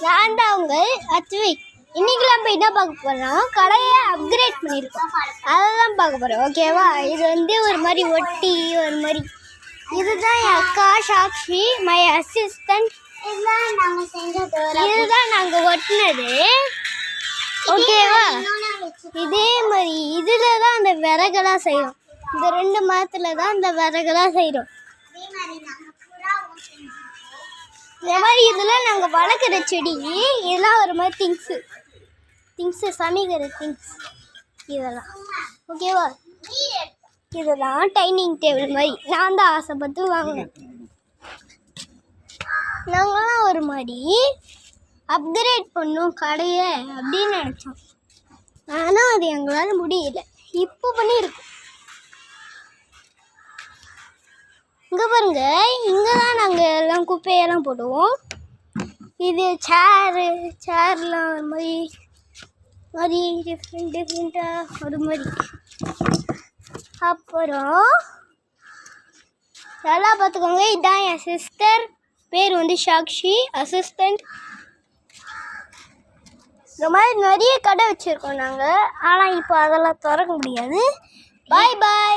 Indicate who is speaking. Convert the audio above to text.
Speaker 1: நான் தான் உங்கள் அத்விக். இன்னைக்கெல்லாம் போய் என்ன பார்க்க போகிறோம், கடையை அப்கிரேட் பண்ணியிருக்கோம், அதை தான் பார்க்க போகிறோம். ஓகேவா? இது வந்து ஒரு மாதிரி ஒட்டி ஒரு மாதிரி. இதுதான் என் அக்கா சாக்ஷி, மை அசிஸ்டன்ட். இதுதான் நாங்கள் ஒட்டினது. ஓகேவா? இதே மாதிரி இதில் தான் அந்த விறகெல்லாம் செய்கிறோம். இந்த 2 மரத்தில் தான் இந்த விறகெல்லாம் செய்கிறோம். இந்த மாதிரி இதெல்லாம் நாங்கள் வளர்க்குற செடி. இதெல்லாம் ஒரு மாதிரி திங்ஸு சமைக்கிற திங்ஸ் இதெல்லாம். ஓகேவா? இதெல்லாம் டைனிங் டேபிள் மாதிரி நான் தான் ஆசைப்பட்டு வாங்கினேன். நாங்களாம் ஒரு மாதிரி அப்கிரேட் பண்ணோம் கடையை அப்படின்னு நினச்சோம். ஆனால் அது எங்களால் முடியல. இப்போ பண்ணியிருக்கோம். இங்கே பாருங்க, இங்கே தான் நாங்கள் எல்லாம் குப்பையெல்லாம் போடுவோம். இது சேர்லாம் ஒரு மாதிரி டிஃப்ரெண்ட்டாக ஒரு மாதிரி. அப்புறம் நல்லா பார்த்துக்கோங்க, இதுதான் என் சிஸ்டர், பேர் வந்து சாக்ஷி, அசிஸ்டண்ட். இந்த மாதிரி நிறைய கடை வச்சுருக்கோம் நாங்கள். ஆனால் இப்போ அதெல்லாம் திறக்க முடியாது. பாய் பாய்.